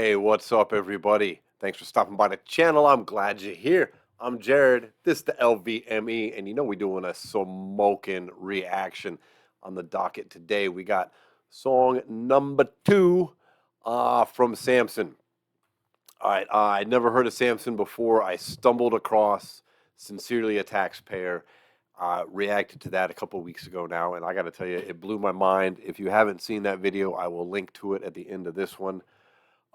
Hey, what's up, everybody? Thanks for stopping by the channel. I'm glad you're here. I'm Jared. This is the LVME, and you know we're doing a Smokin reaction on the docket today. We got song number 2 from Samson. All right, I never heard of Samson before. I stumbled across Sincerely a Taxpayer. Reacted to that a couple weeks ago now, and I got to tell you, it blew my mind. If you haven't seen that video, I will link to it at the end of this one.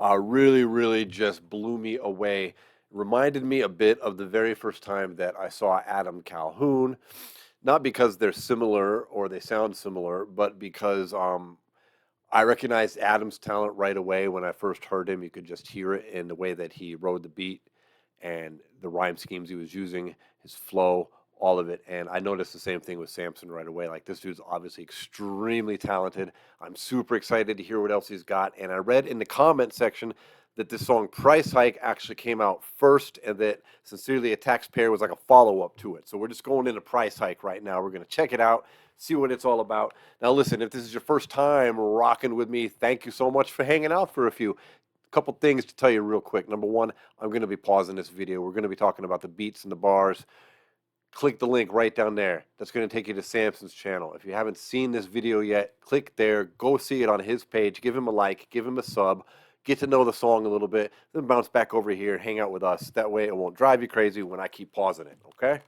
Really just blew me away. Reminded me a bit of the very first time that I saw Adam Calhoun, not because they're similar or they sound similar, but because I recognized Adam's talent right away when I first heard him. You could just hear it in the way that he rode the beat and the rhyme schemes he was using, his flow, all of it. And I noticed the same thing with Samson right away. Like, this dude's obviously extremely talented. I'm super excited to hear what else he's got. And I read in the comment section that this song Price Hike actually came out first and that Sincerely a Taxpayer was like a follow-up to it. So we're just going into Price Hike right now. We're going to check it out, see what it's all about. Now listen, if this is your first time rocking with me, thank you so much for hanging out for a few. Couple things to tell you real quick. Number one, I'm going to be pausing this video. We're going to be talking about the beats and the bars. Click the link right down there. That's going to take you to Samson's channel. If you haven't seen this video yet, click there. Go see it on his page. Give him a like. Give him a sub. Get to know the song a little bit. Then bounce back over here. Hang out with us. That way it won't drive you crazy when I keep pausing it. Okay?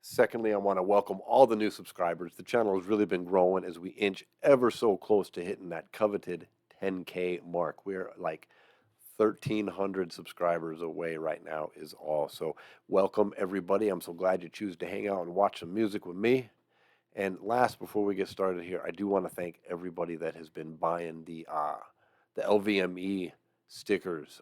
Secondly, I want to welcome all the new subscribers. The channel has really been growing as we inch ever so close to hitting that coveted 10K mark. We're like 1,300 subscribers away right now is all. So welcome, everybody. I'm so glad you choose to hang out and watch some music with me. And last, before we get started here, I do want to thank everybody that has been buying the LVME stickers.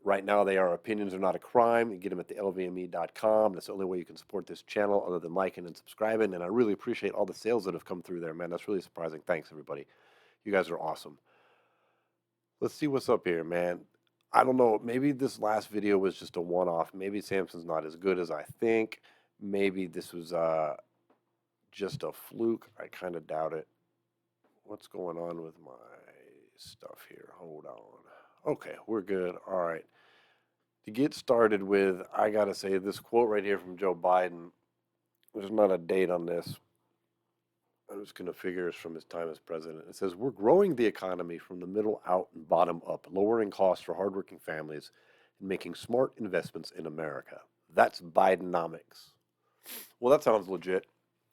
Right now, they are Opinions Are Not a Crime. You get them at the LVME.com. That's the only way you can support this channel other than liking and subscribing. And I really appreciate all the sales that have come through there, man. That's really surprising. Thanks, everybody. You guys are awesome. Let's see what's up here, man. I don't know. Maybe this last video was just a one-off. Maybe Samson's not as good as I think. Maybe this was just a fluke. I kind of doubt it. What's going on with my stuff here? Hold on. Okay, we're good. All right. To get started with, I got to say this quote right here from Joe Biden. There's not a date on this. I'm just going to figure it's from his time as president. It says, we're growing the economy from the middle out and bottom up, lowering costs for hardworking families and making smart investments in America. That's Bidenomics. Well, that sounds legit.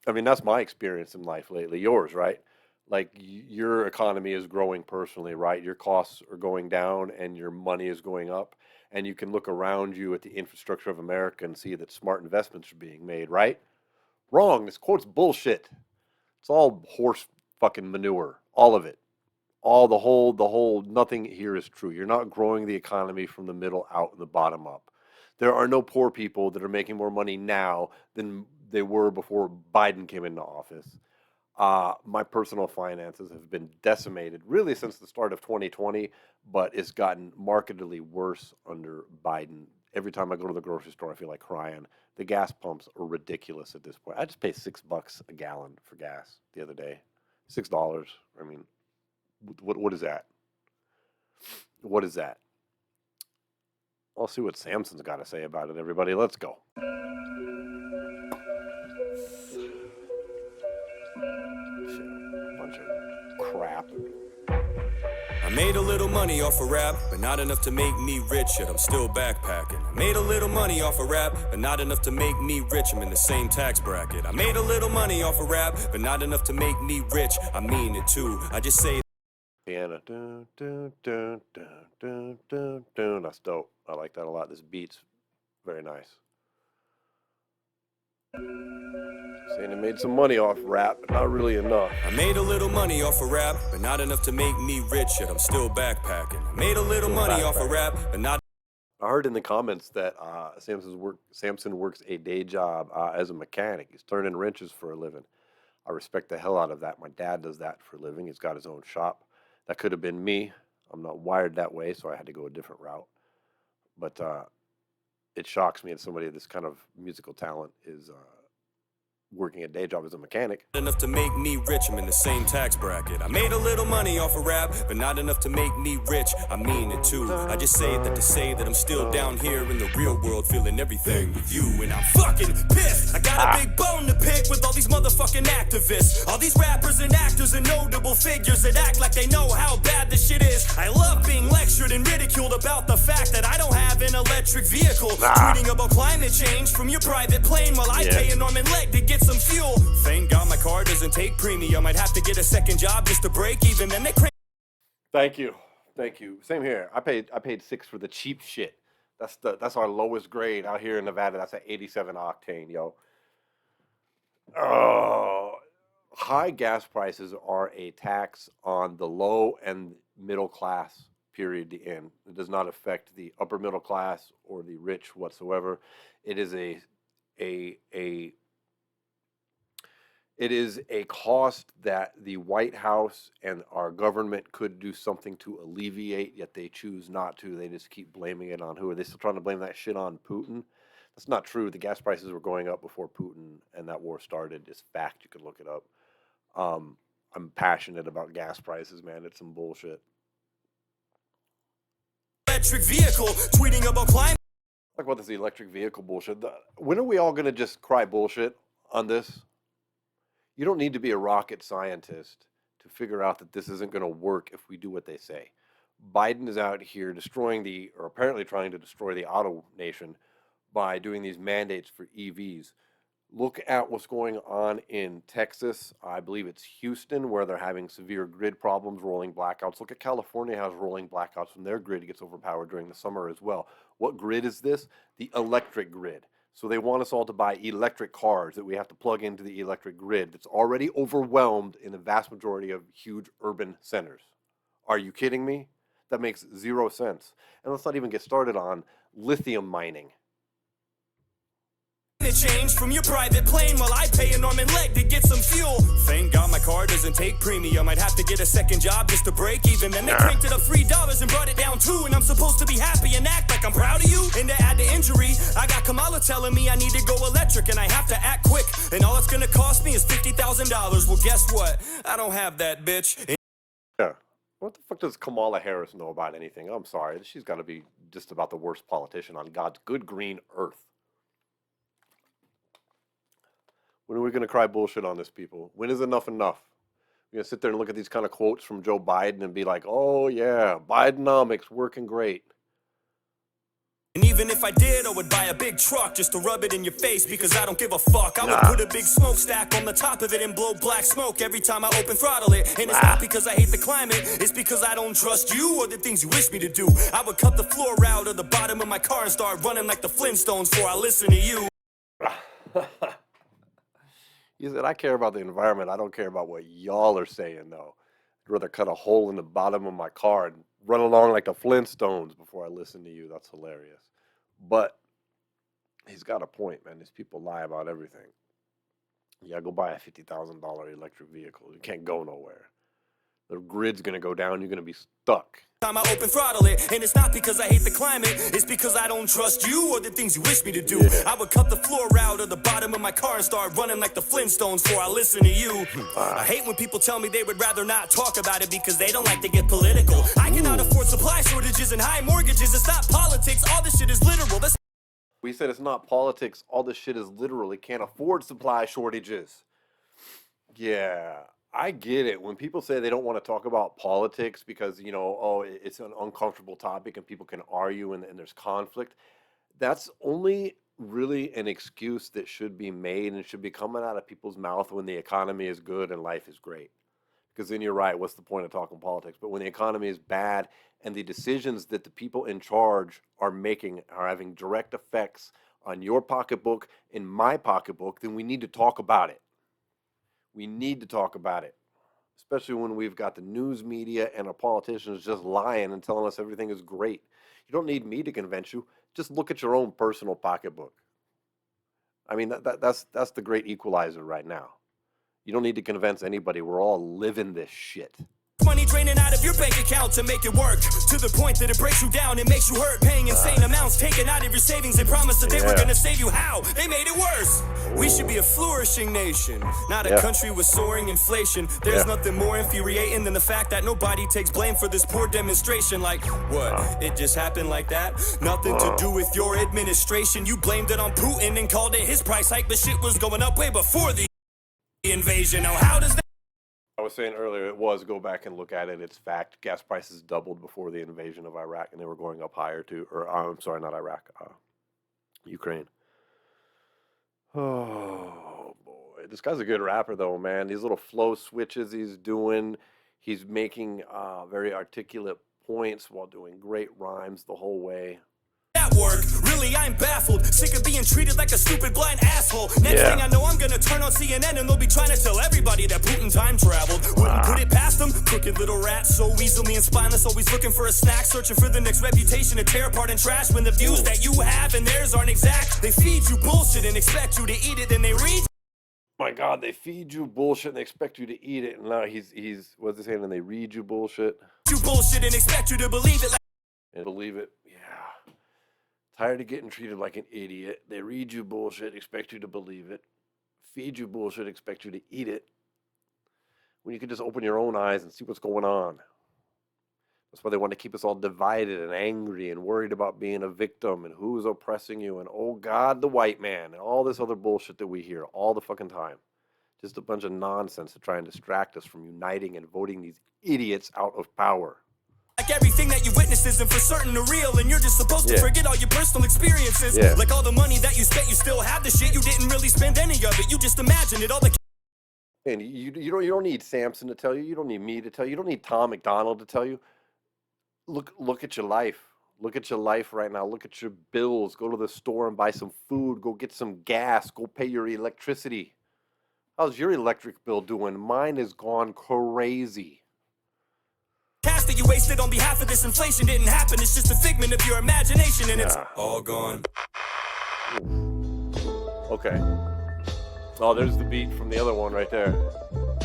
I mean, that's my experience in life lately. Yours, right? Like, your economy is growing personally, right? Your costs are going down and your money is going up. And you can look around you at the infrastructure of America and see that smart investments are being made, right? Wrong. This quote's bullshit. It's all horse fucking manure. All of it. All the whole, nothing here is true. You're not growing the economy from the middle out and the bottom up. There are no poor people that are making more money now than they were before Biden came into office. My personal finances have been decimated really since the start of 2020, but it's gotten markedly worse under Biden. Every time I go to the grocery store, I feel like crying. The gas pumps are ridiculous at this point. I just paid $6 a gallon for gas the other day. $6. I mean, what is that? What is that? I'll see what Samson's got to say about it, everybody. Let's go. Bunch of crap. I made a little money off of rap, but not enough to make me rich, yet I'm still backpacking. I made a little money off of rap, but not enough to make me rich, I'm in the same tax bracket. I made a little money off of rap, but not enough to make me rich, I mean it too, I just say piano. Dun, dun, dun, dun, dun, dun, dun. That's dope. I like that a lot. This beat's very nice. Saying it made some money off rap, but not really enough. I made a little money off of rap, but not enough to make me rich, yet I'm still backpacking. I made a little money off of rap, but not. I heard in the comments that Samson works a day job as a mechanic. He's turning wrenches for a living. I respect the hell out of that. My dad does that for a living. He's got his own shop. That could have been me. I'm not wired that way, so I had to go a different route. But it shocks me that somebody of this kind of musical talent is working a day job as a mechanic. Enough to make me rich, I'm in the same tax bracket. I made a little money off of rap, but not enough to make me rich. I mean it too. I just say that to say that I'm still down here in the real world, feeling everything with you, and I'm fucking pissed. I got a big bone to pick with all these motherfucking activists, all these rappers and actors and notable figures that act like they know how bad this shit is. I love being lectured and ridiculed about the fact that I don't have an electric vehicle. Tweeting about climate change from your private plane while I pay an arm and leg to get some fuel. Thank God my car doesn't take premium. I'd have to get a second job just to break even. Then they crank. Thank you. Same here. I paid $6 for the cheap shit. That's our lowest grade out here in Nevada. That's at 87 octane, yo. Oh, high gas prices are a tax on the low and middle class. Period. The end. It does not affect the upper middle class or the rich whatsoever. It is a cost that the White House and our government could do something to alleviate, yet they choose not to. They just keep blaming it on who? Are they still trying to blame that shit on Putin? That's not true. The gas prices were going up before Putin and that war started. It's fact. You can look it up. I'm passionate about gas prices, man. It's some bullshit. Electric vehicle, tweeting about climate. Talk about this electric vehicle bullshit. When are we all going to just cry bullshit on this? You don't need to be a rocket scientist to figure out that this isn't going to work if we do what they say. Biden is out here or apparently trying to destroy the auto nation by doing these mandates for EVs. Look at what's going on in Texas. I believe it's Houston, where they're having severe grid problems, rolling blackouts. Look at California has rolling blackouts when their grid gets overpowered during the summer as well. What grid is this? The electric grid. So they want us all to buy electric cars that we have to plug into the electric grid that's already overwhelmed in the vast majority of huge urban centers. Are you kidding me? That makes zero sense. And let's not even get started on lithium mining. Change from your private plane while I pay an arm and leg to get some fuel. Thank God my car doesn't take premium. I'd have to get a second job just to break even. Then they cranked it up $3 and brought it down $2, and I'm supposed to be happy and act like I'm proud of you. And to add to injury, I got Kamala telling me I need to go electric and I have to act quick. And all it's gonna cost me is $50,000. Well, guess what? I don't have that, bitch. Yeah. What the fuck does Kamala Harris know about anything? I'm sorry. She's got to be just about the worst politician on God's good green earth. When are we going to cry bullshit on this, people? When is enough enough? We're going to sit there and look at these kind of quotes from Joe Biden and be like, oh, yeah, Bidenomics working great. And even if I did, I would buy a big truck just to rub it in your face because I don't give a fuck. I would put a big smokestack on the top of it and blow black smoke every time I open throttle it. And it's not because I hate the climate, it's because I don't trust you or the things you wish me to do. I would cut the floor out of the bottom of my car and start running like the Flintstones before I listen to you. He said, I care about the environment. I don't care about what y'all are saying, though. I'd rather cut a hole in the bottom of my car and run along like the Flintstones before I listen to you. That's hilarious. But he's got a point, man. These people lie about everything. Yeah, go buy a $50,000 electric vehicle. You can't go nowhere. The grid's going to go down. You're going to be stuck. Time I open throttle it, and it's not because I hate the climate, it's because I don't trust you or the things you wish me to do. I would cut the floor out of the bottom of my car and start running like the Flintstones before I listen to you. I hate when people tell me they would rather not talk about it because they don't like to get political. I cannot afford supply shortages and high mortgages. It's not politics, all this shit is literal. We said it's not politics, all this shit is literal. It can't afford supply shortages. Yeah. I get it. When people say they don't want to talk about politics because, it's an uncomfortable topic and people can argue and there's conflict, that's only really an excuse that should be made and should be coming out of people's mouth when the economy is good and life is great. Because then you're right, what's the point of talking politics? But when the economy is bad and the decisions that the people in charge are making are having direct effects on your pocketbook and my pocketbook, then we need to talk about it. We need to talk about it, especially when we've got the news media and our politicians just lying and telling us everything is great. You don't need me to convince you. Just look at your own personal pocketbook. I mean, that's the great equalizer right now. You don't need to convince anybody. We're all living this shit. Money draining out of your bank account to make it work, to the point that it breaks you down and makes you hurt. Paying insane amounts, taken out of your savings. They promised that they were gonna save you. How? They made it worse. We should be a flourishing nation, not a country with soaring inflation. There's nothing more infuriating than the fact that nobody takes blame for this poor demonstration. Like, what? It just happened like that? Nothing to do with your administration. You blamed it on Putin and called it his price hike, but shit was going up way before the invasion. Now, how does that? I was saying earlier, it was, go back and look at it, it's fact. Gas prices doubled before the invasion of Iraq, and they were going up higher too. Or, I'm sorry, not Iraq, Ukraine. Oh, boy. This guy's a good rapper, though, man. These little flow switches he's doing, he's making very articulate points while doing great rhymes the whole way. Work. Really, I'm baffled, sick of being treated like a stupid blind asshole. Next thing I know, I'm gonna turn on CNN and they'll be trying to tell everybody that Putin time traveled. Wouldn't put it past them, crooked little rats, so easily and spineless, always looking for a snack, searching for the next reputation to tear apart and trash. When the views that you have and theirs aren't exact, they feed you bullshit and expect you to eat it, then they read. My God, they feed you bullshit and they expect you to eat it, and now he's what's he saying? And they read you bullshit. You bullshit and expect you to believe it. And believe it, yeah. Tired of getting treated like an idiot. They read you bullshit, expect you to believe it. Feed you bullshit, expect you to eat it. When you can just open your own eyes and see what's going on. That's why they want to keep us all divided and angry and worried about being a victim and who's oppressing you and, oh God, the white man and all this other bullshit that we hear all the fucking time. Just a bunch of nonsense to try and distract us from uniting and voting these idiots out of power. Like everything that you witnessed isn't for certain or real, and you're just supposed to forget all your personal experiences. Like all the money that you spent, you still have the shit. You didn't really spend any of it. You just imagined it. All the and you don't need Samson to tell you. You don't need me to tell you. You don't need Tom McDonald to tell you. Look at your life. Look at your life right now. Look at your bills. Go to the store and buy some food. Go get some gas. Go pay your electricity. How's your electric bill doing? Mine has gone crazy. Cash that you wasted on behalf of this inflation didn't happen. It's just a figment of your imagination, and it's all gone. Okay. Oh, there's the beat from the other one right there.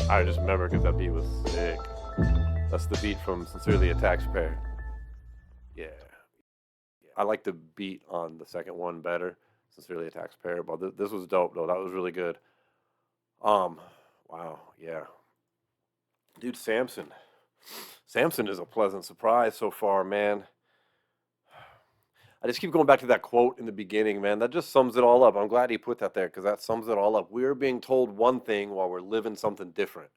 I just remember because that beat was sick. That's the beat from Sincerely a Taxpayer. Yeah. I like the beat on the second one better. Sincerely a Taxpayer. But this was dope, though. That was really good. Wow. Yeah. Dude, Samson. Samson is a pleasant surprise so far, man. I just keep going back to that quote in the beginning, man. That just sums it all up. I'm glad he put that there because that sums it all up. We're being told one thing while we're living something different.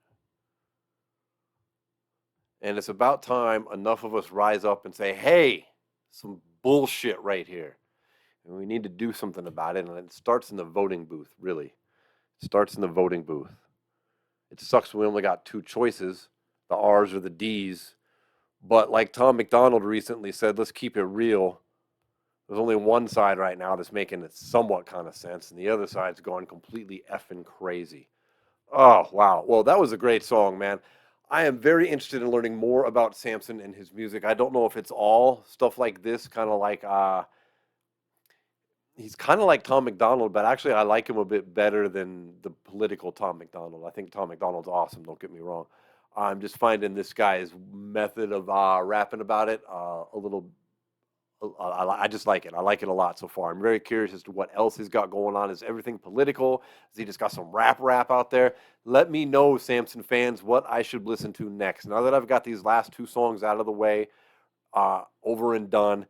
And it's about time enough of us rise up and say, hey, some bullshit right here. And we need to do something about it. And it starts in the voting booth, really. It starts in the voting booth. It sucks we only got two choices. The R's or the D's. But like Tom McDonald recently said, let's keep it real. There's only one side right now that's making it somewhat kind of sense, and the other side's going completely effing crazy. Oh, wow. Well, that was a great song, man. I am very interested in learning more about Samson and his music. I don't know if it's all stuff like this, kind of like, he's kind of like Tom McDonald, but actually I like him a bit better than the political Tom McDonald. I think Tom McDonald's awesome, don't get me wrong. I'm just finding this guy's method of rapping about it a little. I just like it. I like it a lot so far. I'm very curious as to what else he's got going on. Is everything political? Has he just got some rap out there? Let me know, Samson fans, what I should listen to next. Now that I've got these last two songs out of the way, over and done,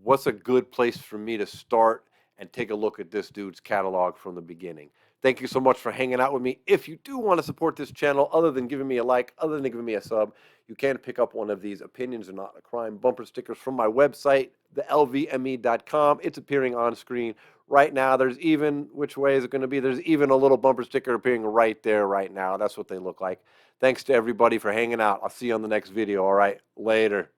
what's a good place for me to start and take a look at this dude's catalog from the beginning? Thank you so much for hanging out with me. If you do want to support this channel, other than giving me a like, other than giving me a sub, you can pick up one of these Opinions Are Not a Crime bumper stickers from my website, thelvme.com. It's appearing on screen right now. There's even, which way is it going to be? There's even a little bumper sticker appearing right there right now. That's what they look like. Thanks to everybody for hanging out. I'll see you on the next video. All right, later.